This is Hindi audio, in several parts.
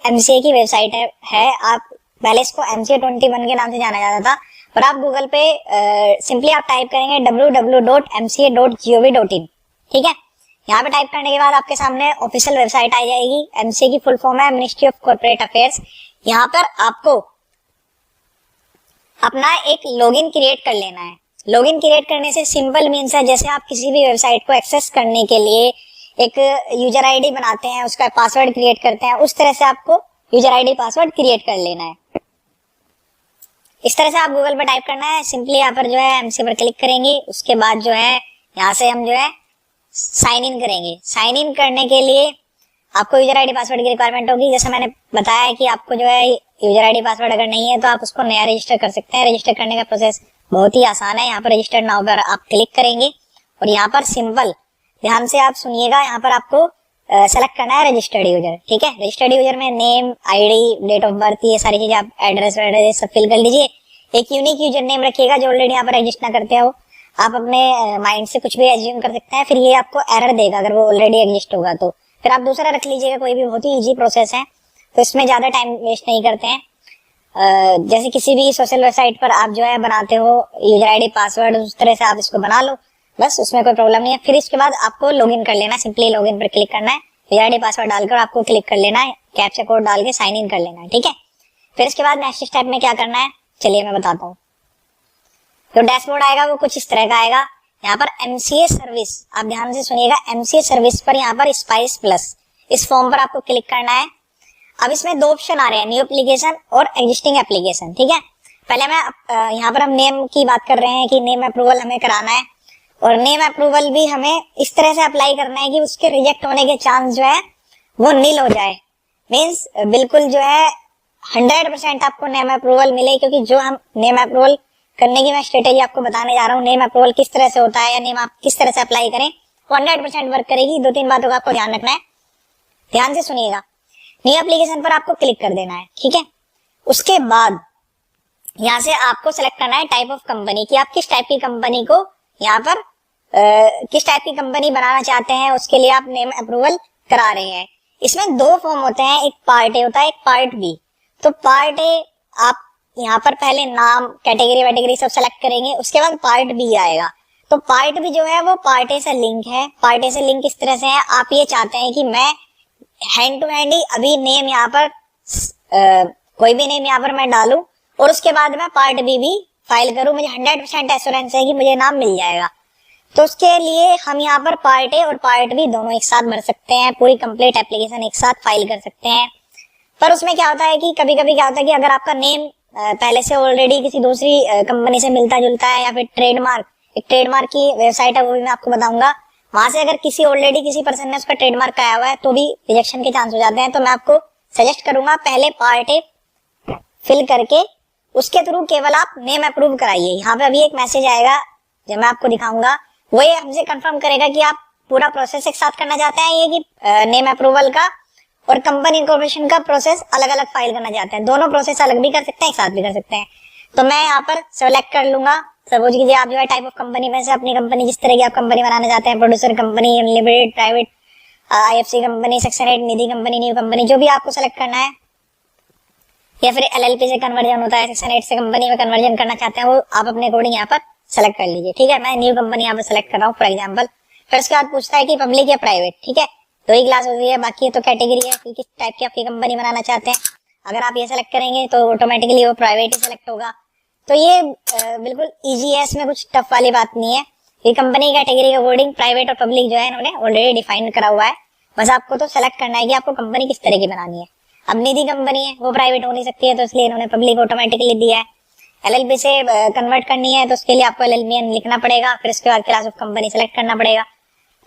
एमसीए की वेबसाइट है। आप पहले इसको MCA 21 के नाम से जाना जाता था, पर आप गूगल पे सिंपली आप टाइप करेंगे www.mca.gov.in, ठीक है। यहाँ पे टाइप करने के बाद आपके सामने ऑफिशियल वेबसाइट आ जाएगी। एमसीए की फुल फॉर्म है मिनिस्ट्री ऑफ कॉर्पोरेट अफेयर्स। यहाँ पर आपको अपना एक लॉगिन क्रिएट कर लेना है। लॉगिन क्रिएट करने से सिंपल मीन्स है जैसे आप किसी भी वेबसाइट को एक्सेस करने के लिए एक यूजर आईडी बनाते हैं, उसका पासवर्ड क्रिएट करते हैं, उस तरह से आपको यूजर आईडी पासवर्ड क्रिएट कर लेना है। इस तरह से आप गूगल पर टाइप करना है। सिंपली यहाँ पर जो है एमसीए पर क्लिक करेंगे। उसके बाद जो है यहाँ से हम जो है साइन इन करेंगे। साइन इन करने के लिए आपको यूजर आईडी पासवर्ड की रिक्वायरमेंट होगी। जैसे मैंने बताया कि आपको जो है यूजर आईडी पासवर्ड अगर नहीं है तो आप उसको नया रजिस्टर कर सकते हैं। रजिस्टर करने का प्रोसेस बहुत ही आसान है। यहाँ पर रजिस्टर्ड नाउ पर आप क्लिक करेंगे और यहाँ पर सिंपल ध्यान से आप सुनिएगा, यहाँ पर आपको सेलेक्ट करना है रजिस्टर्ड यूजर, ठीक है। रजिस्टर्ड यूजर में name, ID, date of birth, ये सारी चीजें आप एड्रेस सब फिल कर लीजिए। एक यूनिक यूजर नेम रखिएगा जो ऑलरेडी यहाँ पर रजिस्टर ना करते हो। आप अपने माइंड से कुछ भी एज्यूम कर सकते हैं, फिर ये आपको एरर देगा अगर वो ऑलरेडी एग्जिस्ट होगा तो। फिर आप दूसरा रख लीजिएगा, कोई भी, बहुत ही इजी प्रोसेस है, तो इसमें ज्यादा टाइम वेस्ट नहीं करते हैं। जैसे किसी भी सोशल वेबसाइट पर आप जो है बनाते हो यूजर आईडी पासवर्ड, उस तरह से आप इसको बना लो, बस उसमें कोई प्रॉब्लम नहीं है। फिर इसके बाद आपको लॉगिन कर लेना है। सिंपली लॉगिन पर क्लिक करना है, यूजर आईडी पासवर्ड डालकर आपको क्लिक कर लेना है, कैप्चा कोड डाल के साइन इन कर लेना है, ठीक है। फिर इसके बाद नेक्स्ट स्टेप में क्या करना है चलिए मैं बताता हूँ। जो डैशबोर्ड आएगा वो कुछ इस तरह का आएगा। यहाँ पर एमसीए सर्विस, आप ध्यान से सुनिएगा, एमसीए सर्विस पर यहाँ पर स्पाइस प्लस, इस फॉर्म पर आपको क्लिक करना है। अब इसमें दो ऑप्शन आ रहे हैं, न्यू एप्लीकेशन और एग्जिस्टिंग एप्लीकेशन, ठीक है। पहले मैं यहाँ पर हम नेम की बात कर रहे हैं कि नेम अप्रूवल हमें कराना है, और नेम अप्रूवल भी हमें इस तरह से अप्लाई करना है कि उसके रिजेक्ट होने के चांस जो है वो नील हो जाए। मीन्स बिल्कुल जो है 100% आपको नेम अप्रूवल मिले, क्योंकि जो हम नेम अप्रूवल करने की मैं स्ट्रेटेजी आपको बताने जा रहा हूँ, नेम अप्रूवल किस तरह से होता है या नेम आप किस तरह से अप्लाई करें, 100% वर्क करेगी। 2-3 बातों का आपको ध्यान रखना है, ध्यान से सुनिएगा। न्यू एप्लीकेशन पर आपको क्लिक कर देना है, ठीक है। उसके बाद यहाँ से आपको सेलेक्ट करना है टाइप ऑफ कंपनी की, आप किस टाइप की कंपनी को यहाँ पर किस टाइप की कंपनी बनाना चाहते हैं, उसके लिए आप नेम अप्रूवल करा रहे हैं। इसमें दो फॉर्म होते हैं, एक पार्ट ए होता है, एक पार्ट बी। तो पार्ट ए आप यहाँ पर पहले नाम, कैटेगरी वैटेगरी सब सेलेक्ट करेंगे, उसके बाद पार्ट बी आएगा। तो पार्ट बी जो है वो पार्ट ए से लिंक है। पार्ट ए से लिंक इस तरह से है, आप ये चाहते हैं कि मैं हैंड टू हैंड ही अभी नेम यहाँ पर कोई भी नेम यहाँ पर मैं डालूं और उसके बाद मैं पार्ट बी भी फाइल करूं, मुझे 100% एश्योरेंस है कि मुझे नाम मिल जाएगा। तो उसके लिए हम यहाँ पर पार्ट ए और पार्ट बी दोनों एक साथ भर सकते हैं, पूरी कंप्लीट एप्लीकेशन एक साथ फाइल कर सकते हैं। पर उसमें क्या होता है कि कभी कभी क्या होता है कि अगर आपका नेम पहले से ऑलरेडी किसी दूसरी कंपनी से मिलता जुलता है, या फिर ट्रेडमार्क, एक ट्रेडमार्क की वेबसाइट है वो भी मैं आपको बताऊंगा, वहां से अगर किसी ऑलरेडी किसी पर्सन ने उसका ट्रेडमार्क आया हुआ है तो भी रिजेक्शन के चांस हो जाते हैं। तो मैं आपको सजेस्ट करूंगा पहले पार्ट ए फिल करके उसके थ्रू केवल आप नेम अप्रूव कराइए। यहाँ पे अभी एक मैसेज आएगा जो मैं आपको दिखाऊंगा, वो ये हमसे कंफर्म करेगा कि आप पूरा प्रोसेस एक साथ करना चाहते हैं, ये कि नेम अप्रूवल का और कंपनी इनकॉर्पोरेशन का प्रोसेस अलग अलग फाइल करना चाहते हैं। दोनों प्रोसेस अलग भी कर सकते हैं, एक साथ भी कर सकते हैं। तो मैं यहाँ पर सेलेक्ट कर लूंगा, सपोज कीजिए आप जो है टाइप ऑफ कंपनी में से अपनी कंपनी, जिस तरह की आप कंपनी बनाना चाहते हैं, producer company, limited, private, IFC company, section 8 निधि कंपनी, न्यू कंपनी, जो भी आपको सेलेक्ट करना है, या फिर एलएलपी से कन्वर्जन होता है, सेक्शन 8 से कंपनी में कन्वर्जन करना चाहते हैं, वो आप अपने अकॉर्डिंग यहाँ पर सेलेक्ट कर लीजिए, ठीक है। मैं न्यू कंपनी यहाँ पर सेलेक्ट कर रहा हूँ फॉर एग्जाम्पल। फिर उसके बाद पूछता है कि पब्लिक या प्राइवेट, ठीक है, दो ही क्लास होती है, बाकी ये तो कैटेगरी है कि किस टाइप की आपकी कंपनी बनाना चाहते हैं। अगर आप ये सेलेक्ट करेंगे तो ऑटोमेटिकली वो प्राइवेट ही सेलेक्ट होगा। तो ये बिल्कुल इजी है, इसमें कुछ टफ वाली बात नहीं है। ये कंपनी कैटेगरी के अकॉर्डिंग प्राइवेट और पब्लिक जो है इन्होंने ऑलरेडी डिफाइन करा हुआ है, बस आपको तो सेलेक्ट करना है कि आपको कंपनी किस तरह की बनानी है। अब निधि कंपनी है, वो प्राइवेट हो नहीं सकती है, तो इसलिए इन्होंने पब्लिक ऑटोमेटिकली दिया है। एलएलपी से कन्वर्ट करनी है तो उसके लिए आपको एलएलपी लिखना पड़ेगा, फिर उसके बाद क्लास ऑफ कंपनी सेलेक्ट करना पड़ेगा।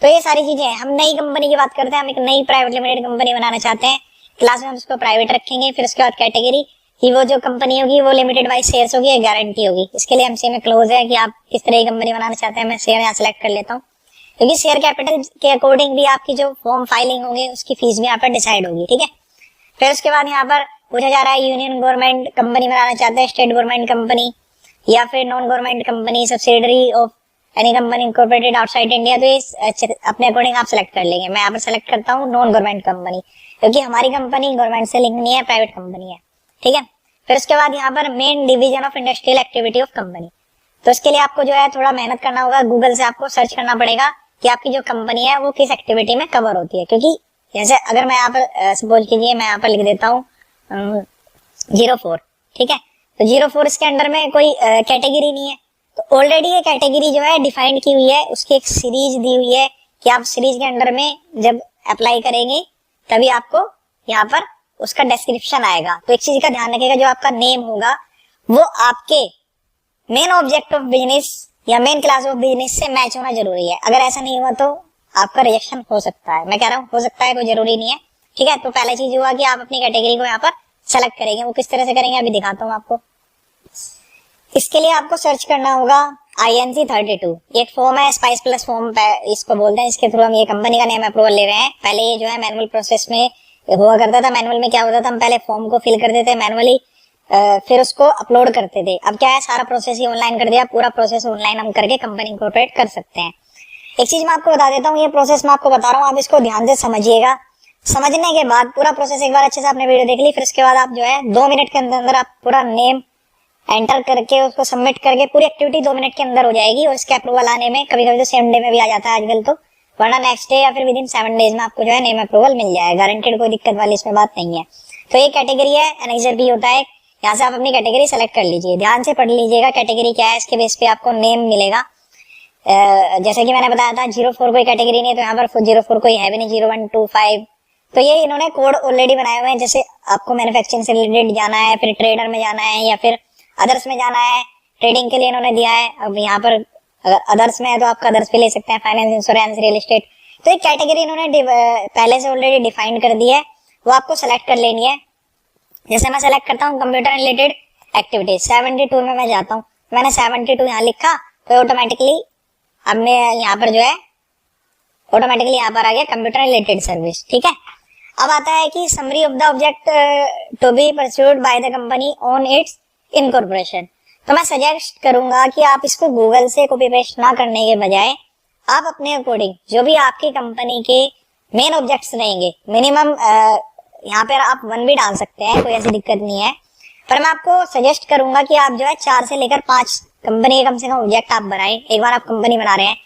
तो ये सारी चीजें हैं। हम नई कंपनी की बात करते हैं, हम एक नई प्राइवेट लिमिटेड कंपनी बनाना चाहते हैं, क्लास में हम उसको प्राइवेट रखेंगे, फिर उसके बाद कैटेगरी कि वो जो कंपनी होगी वो लिमिटेड वाइज शेयर्स होगी, गारंटी होगी। इसके लिए एमसीए में क्लोज है कि आप किस तरह की कंपनी बनाना चाहते हैं। मैं शेयर यहाँ सेलेक्ट कर लेता हूँ, क्योंकि शेयर कैपिटल के अकॉर्डिंग भी आपकी जो फॉर्म फाइलिंग होगी उसकी फीस भी यहाँ पर डिसाइड होगी, ठीक है। फिर उसके बाद यहाँ पर पूछा जा रहा है यूनियन गवर्नमेंट कंपनी बनाना चाहते हैं, स्टेट गवर्नमेंट कंपनी, या फिर non government company, subsidiary of any company incorporated outside India. तो ये अपने अकॉर्डिंग आप सेलेक्ट कर लेंगे। मैं यहाँ पर सेलेक्ट करता हूँ नॉन गवर्नमेंट कंपनी। क्योंकि हमारी कंपनी गवर्नमेंट से लिंक नहीं है, प्राइवेट कंपनी है, ठीक है। फिर उसके बाद यहाँ पर main division of industrial activity of company, तो इसके लिए आपको जो है थोड़ा मेहनत करना होगा, गूगल से आपको सर्च करना पड़ेगा कि आपकी जो कंपनी है वो किस एक्टिविटी में कवर होती है। क्योंकि जैसे अगर मैं यहाँ पर सपोज कीजिए मैं यहाँ पर लिख देता हूँ 04, ठीक है, तो 04 इसके अंडर में कोई कैटेगरी नहीं है, तो ऑलरेडी ये कैटेगरी जो है डिफाइंड की हुई है, उसकी एक सीरीज दी हुई है कि आप सीरीज के अंडर में जब अप्लाई करेंगे तभी आपको यहाँ पर उसका डिस्क्रिप्शन आएगा। तो एक चीज का ध्यान रखिएगा, जो आपका नेम होगा वो आपके मेन ऑब्जेक्ट ऑफ बिजनेस या मेन क्लास ऑफ बिजनेस से मैच होना जरूरी है। अगर ऐसा नहीं हुआ तो आपका रिजेक्शन हो सकता है। मैं कह रहा हूँ हो सकता है, कोई जरूरी नहीं है, ठीक है। तो पहला चीज हुआ कि आप अपनी कैटेगरी को यहाँ पर सेलेक्ट करेंगे, वो किस तरह से करेंगे अभी दिखाता हूँ आपको। इसके लिए आपको सर्च करना होगा INC32, एक फॉर्म है, स्पाइस प्लस फॉर्म इसको बोलते हैं, इसके थ्रू हम ये कंपनी का नेम अप्रूवल ले रहे हैं। पहले ये जो है मैनुअल प्रोसेस में हुआ करता था। मैनुअल में क्या होता था, हम पहले फॉर्म को फिल करते थे मैनुअली, फिर उसको अपलोड करते थे। अब क्या है, सारा प्रोसेस ही ऑनलाइन कर दिया, पूरा प्रोसेस ऑनलाइन हम करके कंपनी इंकॉर्पोरेट कर सकते हैं। एक चीज मैं आपको बता देता हूँ, ये प्रोसेस मैं आपको बता रहा हूँ, आप इसको ध्यान से समझिएगा। समझने के बाद पूरा प्रोसेस एक बार अच्छे से आपने वीडियो देख ली, फिर उसके बाद आप जो है 2 मिनट के अंदर अंदर आप पूरा नेम एंटर करके उसको सबमिट करके पूरी एक्टिविटी 2 मिनट के अंदर हो जाएगी। और इसके अप्रूवल आने में कभी कभी तो सेम डे में भी आ जाता है आजकल, तो वरना नेक्स्ट डे या फिर विद इन 7 डेज में आपको जो है नेम अप्रूवल मिल जाएगा, गारंटेड, कोई दिक्कत वाली इसमें बात नहीं है। तो ये कैटेगरी है, एनेक्सर बी होता है, यहाँ से आप अपनी कैटेगरी सेलेक्ट कर लीजिए, ध्यान से पढ़ लीजिएगा कैटेगरी क्या है, इसके बेस पे आपको नेम मिलेगा। जैसे कि मैंने बताया था 04 कोई कैटेगरी नहीं है, तो यहाँ पर 04 कोई है भी नहीं, 0125, तो ये इन्होंने कोड ऑलरेडी बनाए हुए हैं। जैसे आपको मैन्युफैक्चरिंग से रिलेटेड जाना है, फिर ट्रेडर में जाना है या फिर अदर्स में जाना है, ट्रेडिंग के लिए इन्होंने दिया है। अब यहाँ पर अगर अदर्स में है तो आपका अदर्स भी ले सकते हैं, फाइनेंस, इंश्योरेंस, रियल एस्टेट। तो एक कैटेगरी इन्होंने पहले से ऑलरेडी डिफाइन कर दी है, वो आपको सेलेक्ट कर लेनी है। जैसे मैं सेलेक्ट करता हूँ कंप्यूटर रिलेटेड एक्टिविटीज, 72 में मैं जाता हूँ, मैंने 72 यहाँ लिखा तो ऑटोमेटिकली हमने यहाँ पर जो है ऑटोमेटिकली यहाँ पर आ गया कंप्यूटर रिलेटेड सर्विस, ठीक है। अब आता है कि summary of the object to be pursued by the company on its incorporation. तो मैं सजेस्ट करूंगा कि आप इसको गूगल से कॉपी पेस्ट ना करने के बजाय आप अपने अकॉर्डिंग जो भी आपकी कंपनी के मेन ऑब्जेक्ट्स रहेंगे, मिनिमम यहाँ पर आप 1 भी डाल सकते हैं, कोई ऐसी दिक्कत नहीं है, पर मैं आपको सजेस्ट करूंगा कि आप जो है 4 से लेकर 5 कंपनी के कम से कम ऑब्जेक्ट आप बनाएं। एक बार आप कंपनी बना रहे हैं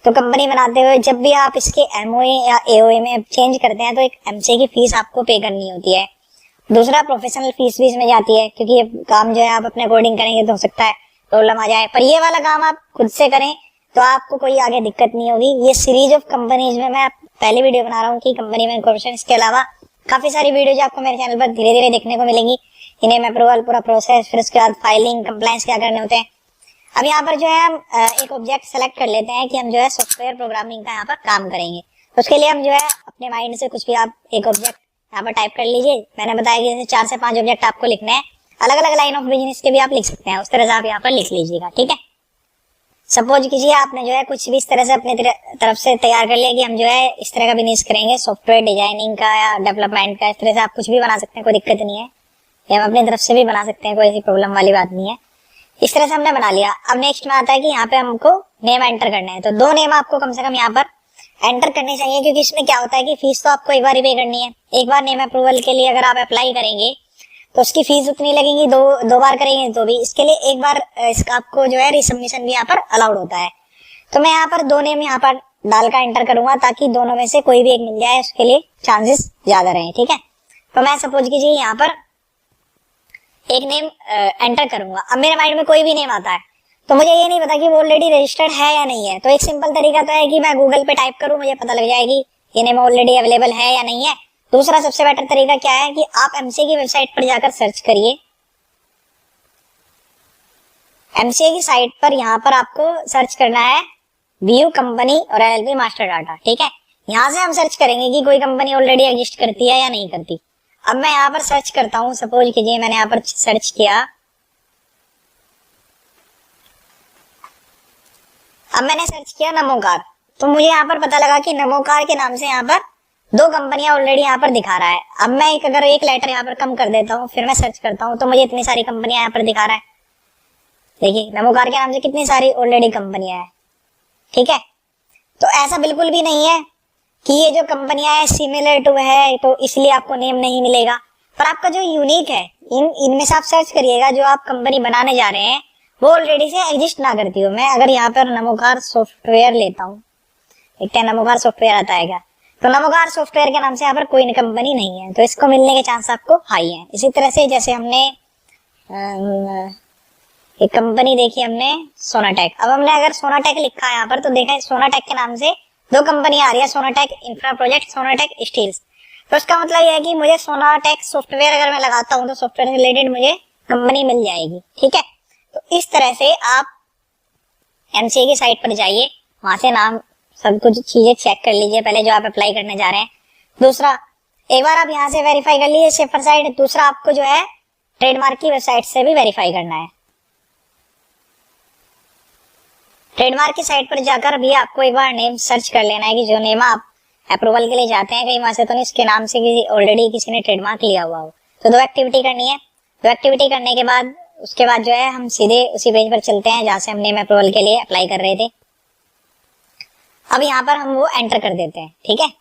तो कंपनी बनाते हुए जब भी आप इसके एमओए या एओए में चेंज करते हैं तो एक एमसीए की फीस आपको पे करनी होती है। दूसरा प्रोफेशनल फीस भी इसमें जाती है, क्योंकि ये काम जो है आप अपने अकॉर्डिंग करेंगे तो हो सकता है प्रॉब्लम आ जाए, पर ये वाला काम आप खुद से करें तो आपको कोई आगे दिक्कत नहीं होगी। ये सीरीज ऑफ कंपनीज में मैं पहली वीडियो बना रहा हूँ कि कंपनी में इनकॉर्पोरेशन, इसके अलावा काफी सारी वीडियोज आपको मेरे चैनल पर धीरे धीरे देखने को मिलेंगी। इन्हें अप्रूवल, पूरा प्रोसेस, फिर उसके बाद फाइलिंग, कंप्लायंस क्या करने होते हैं। अब यहाँ पर जो है हम एक ऑब्जेक्ट सेलेक्ट कर लेते हैं कि हम जो है सॉफ्टवेयर प्रोग्रामिंग का यहाँ पर काम करेंगे। तो उसके लिए हम जो है अपने माइंड से कुछ भी आप एक ऑब्जेक्ट यहाँ पर टाइप कर लीजिए। मैंने बताया कि जैसे 4 से 5 ऑब्जेक्ट आपको लिखने हैं, अलग अलग लाइन ऑफ बिजनेस के भी आप लिख सकते हैं, उस तरह से आप यहाँ पर लिख लीजिएगा, ठीक है। सपोज कीजिए आपने जो है कुछ भी इस तरह से अपने तरफ से तैयार कर लिया कि हम जो है इस तरह का बिजनेस करेंगे, सॉफ्टवेयर डिजाइनिंग का या डेवलपमेंट का। इस तरह से आप कुछ भी बना सकते हैं, कोई दिक्कत नहीं है, या हम अपनी तरफ से भी बना सकते हैं, कोई ऐसी प्रॉब्लम वाली बात नहीं है। इस तरह से हमने बना लिया। अब नेक्स्ट में आता है कि यहाँ पे हमको नेम एंटर करना है, तो 2 नेम आपको कम से कम यहाँ पर एंटर करने चाहिए, क्योंकि इसमें क्या होता है कि फीस तो आपको एक बार ही पे करनी है। एक बार नेम अप्रूवल के लिए अगर आप अप्लाई करेंगे तो उसकी फीस उतनी लगेगी, दो बार करेंगे तो भी। इसके लिए एक बार इसका आपको जो है रिसबमिशन भी यहाँ पर अलाउड होता है। तो मैं यहाँ पर 2 नेम यहाँ पर डालकर एंटर करूंगा ताकि दोनों में से कोई भी एक मिल जाए, उसके लिए चांसेस ज्यादा रहे, ठीक है। तो मैं सपोज कीजिए यहाँ पर एक नेम एंटर करूंगा। अब मेरे माइंड में कोई भी नेम आता है तो मुझे ये नहीं पता कि वो ऑलरेडी रजिस्टर्ड है या नहीं है, तो एक सिंपल तरीका तो है कि मैं गूगल पे टाइप करूं, मुझे पता लग जाएगी ये नेम ऑलरेडी अवेलेबल है या नहीं है। दूसरा सबसे बेटर तरीका क्या है कि आप एमसीए की वेबसाइट पर जाकर सर्च करिए। एमसीए की साइट पर यहाँ पर आपको सर्च करना है व्यू कंपनी और एलएलपी मास्टर डाटा, ठीक है। यहाँ से हम सर्च करेंगे कि कोई कंपनी ऑलरेडी एग्जिस्ट करती है या नहीं करती। अब मैं यहाँ पर सर्च करता हूँ, सपोज कीजिए मैंने यहाँ पर सर्च किया। अब मैंने सर्च किया नमोकार, तो मुझे यहाँ पर पता लगा कि नमोकार के नाम से यहाँ पर 2 कंपनियां ऑलरेडी यहाँ पर दिखा रहा है। अब मैं अगर एक लेटर यहाँ पर कम कर देता हूँ, फिर मैं सर्च करता हूँ, तो मुझे इतनी सारी कंपनियां यहाँ पर दिखा रहा है। देखिए नमोकार के नाम से कितनी सारी ऑलरेडी कंपनियां हैं, ठीक है। तो ऐसा बिल्कुल भी नहीं है कि ये जो कंपनियां है सिमिलर टू है, तो इसलिए आपको नेम नहीं मिलेगा। पर आपका जो यूनिक है, इनमें से आप सर्च करिएगा जो आप कंपनी बनाने जा रहे हैं वो ऑलरेडी से एग्जिस्ट ना करती हो। मैं अगर यहाँ पर नमोकार सॉफ्टवेयर लेता हूँ, देखते हैं नमोकार सॉफ्टवेयर आता है क्या। तो नमोकार सॉफ्टवेयर के नाम से यहाँ पर कोई कंपनी नहीं है, तो इसको मिलने के चांस आपको हाई है। इसी तरह से जैसे हमने एक कंपनी देखी हमने सोनाटेक, अब हमने अगर सोनाटेक लिखा है यहाँ पर तो देखा सोनाटेक के नाम से दो कंपनी आ रही है, सोनाटेक इंफ्रा प्रोजेक्ट, सोनाटेक स्टील्स। तो उसका मतलब यह है कि मुझे सोनाटेक सॉफ्टवेयर अगर मैं लगाता हूँ तो सॉफ्टवेयर से रिलेटेड मुझे कंपनी मिल जाएगी, ठीक है। तो इस तरह से आप एमसीए की साइट पर जाइए, वहां से नाम सब कुछ चीजें चेक कर लीजिए पहले जो आप अप्लाई करने जा रहे हैं। दूसरा, एक बार आप यहाँ से वेरीफाई कर लीजिए शेफर साइट, दूसरा आपको जो है ट्रेडमार्क की वेबसाइट से भी वेरीफाई करना है। ट्रेडमार्क की साइट पर जाकर भी आपको एक बार नेम सर्च कर लेना है कि जो नेम आप अप्रूवल के लिए जाते हैं कहीं वहां से तो नहीं इसके नाम से ऑलरेडी किसी ने ट्रेडमार्क लिया हुआ हो। तो दो एक्टिविटी करनी है। दो एक्टिविटी करने के बाद उसके बाद जो है हम सीधे उसी पेज पर चलते हैं जहां से हम नेम अप्रूवल के लिए अप्लाई कर रहे थे। अब यहाँ पर हम वो एंटर कर देते हैं, ठीक है।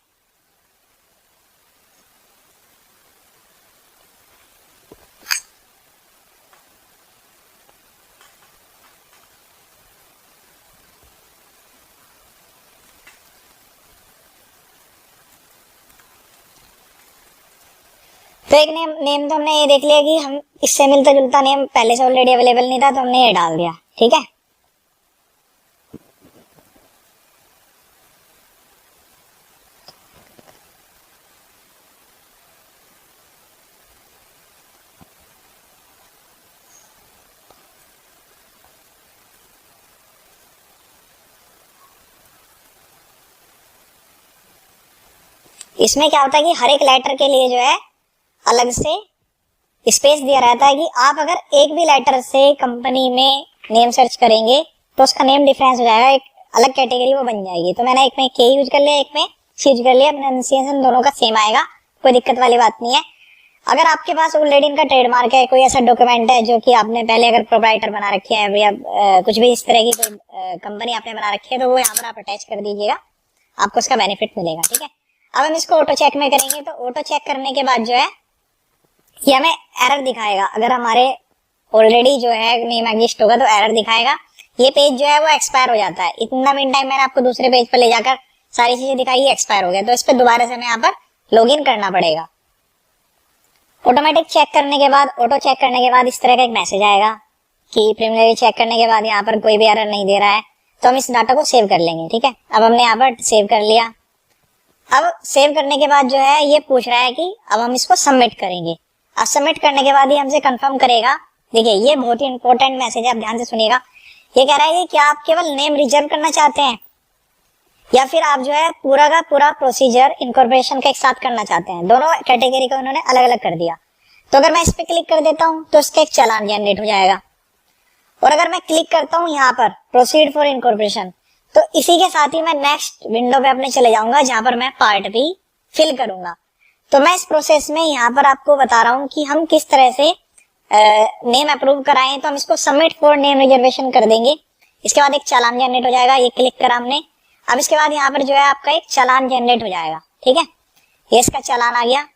तो एक नेम तो हमने ये देख लिया कि हम इससे मिलता जुलता नेम पहले से ऑलरेडी अवेलेबल नहीं था तो हमने ये डाल दिया, ठीक है। इसमें क्या होता है कि हर एक लेटर के लिए जो है अलग से स्पेस दिया रहता है कि आप अगर एक भी लेटर से कंपनी में नेम सर्च करेंगे तो उसका नेम डिफरेंस हो जाएगा, एक अलग कैटेगरी वो बन जाएगी। तो मैंने एक में के यूज कर लिया, एक में सी यूज कर लिया, प्रोनाउंसिएशन दोनों का सेम आएगा, कोई दिक्कत वाली बात नहीं है। अगर आपके पास ऑलरेडी इनका ट्रेडमार्क है, कोई ऐसा डॉक्यूमेंट है जो कि आपने पहले अगर प्रोप्राइटर बना रखे है या कुछ भी इस तरह की कोई कंपनी आपने बना रखी है तो वो यहाँ पर आप अटैच कर दीजिएगा, आपको उसका बेनिफिट मिलेगा, ठीक है। अब हम इसको ऑटो चेक में करेंगे तो ऑटो चेक करने के बाद जो है ये हमें एरर दिखाएगा। अगर हमारे ऑलरेडी जो है नेम एग्जिस्ट होगा तो एरर दिखाएगा। ये पेज जो है वो एक्सपायर हो जाता है। इतना मीन टाइम मैंने आपको दूसरे पेज पर ले जाकर सारी चीजें दिखाई, एक्सपायर हो गया, तो इस पर दोबारा से हमें यहाँ पर लॉग इन करना पड़ेगा। ऑटोमेटिक चेक करने के बाद, ऑटो चेक करने के बाद इस तरह का एक मैसेज आएगा कि प्रीलिमिनरी चेक करने के बाद यहाँ पर कोई भी एरर नहीं दे रहा है, तो हम इस डाटा को सेव कर लेंगे, ठीक है। अब हमने यहाँ पर सेव कर लिया। अब सेव करने के बाद जो है ये पूछ रहा है कि अब हम इसको सबमिट करेंगे। अब सबमिट करने के बाद ही हमसे कंफर्म करेगा। देखिए ये बहुत ही इंपॉर्टेंट मैसेज है, आप ध्यान से सुनिएगा। ये कह रहा है कि क्या आप केवल नेम रिजर्व करना चाहते हैं या फिर आप जो है पूरा का पूरा प्रोसीजर इनकॉर्पोरेशन के एक साथ करना चाहते हैं। दोनों कैटेगरी को उन्होंने अलग अलग कर दिया। तो अगर मैं इस पे क्लिक कर देता हूँ तो इसका एक चालान जनरेट हो जाएगा, और अगर मैं क्लिक करता हूँ यहाँ पर प्रोसीड फॉर इनकॉर्पोरेशन तो इसी के साथ ही मैं नेक्स्ट विंडो पे अपने चले जाऊंगा जहां पर मैं पार्ट भी फिल करूंगा। तो मैं इस प्रोसेस में यहाँ पर आपको बता रहा हूँ कि हम किस तरह से नेम अप्रूव कराएं। तो हम इसको सबमिट फॉर नेम रिजर्वेशन कर देंगे। इसके बाद एक चालान जनरेट हो जाएगा, ये क्लिक करा हमने। अब इसके बाद यहाँ पर जो है आपका एक चालान जनरेट हो जाएगा, ठीक है। ये इसका चालान आ गया।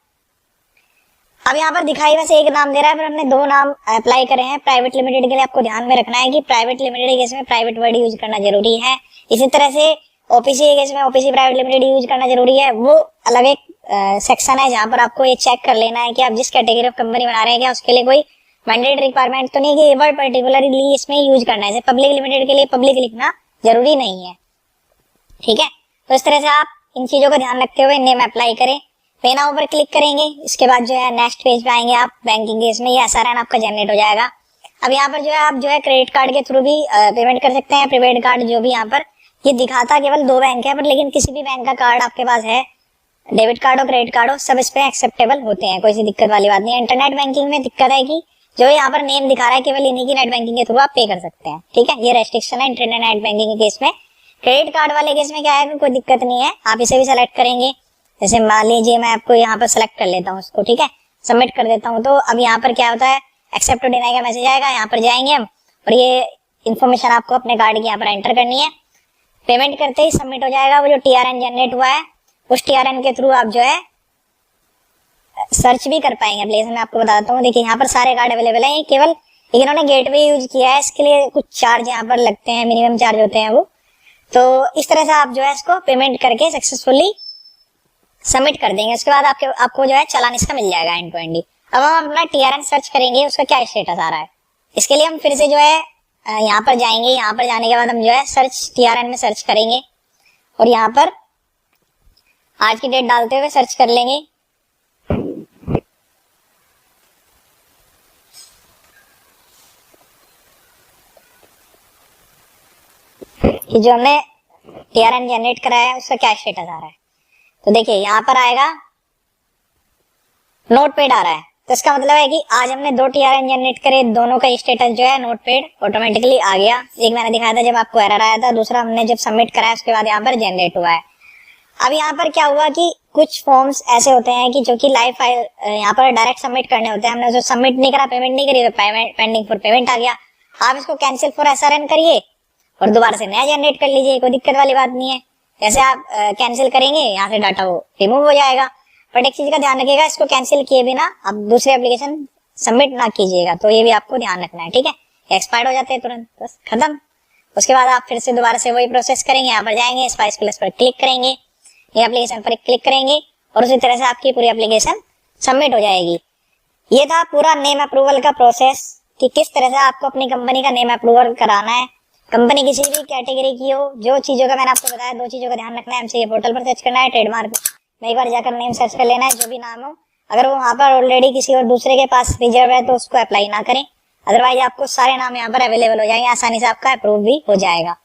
अब यहाँ पर दिखाई वैसे एक नाम दे रहा है पर हमने दो नाम अप्लाई करे हैं। प्राइवेट लिमिटेड के लिए आपको ध्यान में रखना है कि प्राइवेट लिमिटेड केस में प्राइवेट वर्ड यूज करना जरूरी है। इसी तरह से ओपीसी के केस में ओपीसी प्राइवेट लिमिटेड यूज करना जरूरी है। वो अलग एक सेक्शन है जहाँ पर आपको ये चेक कर लेना है कि आप जिस कैटेगरी ऑफ कंपनी बना रहे हैं क्या उसके लिए कोई मैंडेटरी रिक्वायरमेंट तो नहीं कि वर्ड पर्टिकुलरली इसमें यूज करना है। जैसे पब्लिक लिमिटेड के लिए पब्लिक लिखना जरूरी नहीं है, ठीक है। तो इस तरह से आप इन चीजों का ध्यान रखते हुए नेम अप्लाई करें। पेन ऊपर क्लिक करेंगे, इसके बाद जो है नेक्स्ट पेज पे आएंगे आप। बैंकिंग केस में ये एसआरएन आपका जनरेट हो जाएगा। अब यहाँ पर जो है आप जो है क्रेडिट कार्ड के थ्रू भी पेमेंट कर सकते हैं। प्रीपेड कार्ड जो भी यहाँ पर ये दिखाता केवल दो बैंक है, पर लेकिन किसी भी बैंक का कार्ड आपके पास है, डेबिट कार्ड हो क्रेडिट कार्ड हो, सब इस पे एक्सेप्टेबल होते हैं, कोई सी दिक्कत वाली बात नहीं है। इंटरनेट बैंकिंग में दिक्कत है कि जो यहाँ पर नेम दिखा रहा है केवल इन्हीं की नेट बैंकिंग के थ्रू आप पे कर सकते हैं, ठीक है। ये रेस्ट्रिक्शन है इंटरनेट बैंकिंग के केस में। क्रेडिट कार्ड वाले केस में क्या है, कोई दिक्कत नहीं है, आप इसे भी सेलेक्ट करेंगे। जैसे मान लीजिए मैं आपको यहाँ पर सेलेक्ट कर लेता हूँ उसको, ठीक है, सबमिट कर देता हूँ। तो अब यहाँ पर क्या होता है, एक्सेप्ट टू डिनाई का मैसेज आएगा। यहाँ पर जाएंगे हम और ये इन्फॉर्मेशन आपको अपने कार्ड की यहाँ पर एंटर करनी है। पेमेंट करते ही सबमिट हो जाएगा। वो जो टीआरएन जनरेट हुआ है उस टीआरएन के थ्रू आप जो है सर्च भी कर पाएंगे एप्लीकेशन में। आपको बताता हूँ, देखिए यहाँ पर सारे कार्ड अवेलेबल हैं, केवल इन्होंने गेटवे यूज किया है, इसके लिए कुछ चार्ज यहाँ पर लगते हैं, मिनिमम चार्ज होते हैं वो। तो इस तरह से आप जो है इसको पेमेंट करके सक्सेसफुली सबमिट कर देंगे। उसके बाद आपको जो है चालान इसका मिल जाएगा एंड टू एंड ही। अब हम अपना टीआरएन सर्च करेंगे, उसका क्या स्टेटस आ रहा है। इसके लिए हम फिर से जो है यहाँ पर जाएंगे। यहाँ पर जाने के बाद हम जो है सर्च टीआरएन में सर्च करेंगे और यहाँ पर आज की डेट डालते हुए सर्च कर लेंगे। ये जो हमने टीआरएन जनरेट कराया है उसका क्या स्टेटस आ रहा है। तो देखिए यहाँ पर आएगा नोटपैड आ रहा है, तो इसका मतलब है कि आज हमने 2 टीआरएन जनरेट करे, दोनों का स्टेटस जो है नोटपैड ऑटोमेटिकली आ गया। एक मैंने दिखाया था जब आपको एरर आया था, दूसरा हमने जब सबमिट कराया उसके बाद यहाँ पर जनरेट हुआ है। अब यहाँ पर क्या हुआ कि कुछ फॉर्म्स ऐसे होते हैं कि जो कि लाइव फाइल यहाँ पर डायरेक्ट सबमिट करने होते हैं। हमने जो सबमिट नहीं करा, पेमेंट नहीं करी, तो पेंडिंग फॉर पेमेंट आ गया। आप इसको कैंसिल फॉर एसआरएन करिए और दोबारा से नया जनरेट कर लीजिए, कोई दिक्कत वाली बात नहीं है। जैसे आप कैंसिल करेंगे यहाँ से डाटा वो रिमूव हो जाएगा। बट एक चीज का ध्यान रखिएगा, इसको कैंसिल किए बिना आप दूसरे एप्लीकेशन सबमिट ना कीजिएगा, तो ये भी आपको ध्यान रखना है, ठीक है। एक्सपायर्ड हो जाते हैं तुरंत, बस खत्म। उसके बाद आप फिर से दोबारा से वही प्रोसेस करेंगे, यहाँ पर जाएंगे, स्पाइस प्लस पर क्लिक करेंगे, ये एप्लीकेशन पर क्लिक करेंगे और उसी तरह से आपकी पूरी एप्लीकेशन सबमिट हो जाएगी। ये था पूरा नेम अप्रूवल का प्रोसेस कि किस तरह से आपको अपनी कंपनी का नेम अप्रूवल कराना है। कंपनी किसी भी कैटेगरी की हो, जो चीजों का मैंने आपको बताया, 2 चीजों का ध्यान रखना है। एमसीए पोर्टल पर सर्च करना है, ट्रेडमार्क में एक बार जाकर नेम सर्च कर लेना है, जो भी नाम हो। अगर वो वहां पर ऑलरेडी किसी और दूसरे के पास रिजर्व है तो उसको अप्लाई ना करें, अदरवाइज आपको सारे नाम यहाँ पर अवेलेबल हो जाएंगे, आसानी से आपका अप्रूव भी हो जाएगा।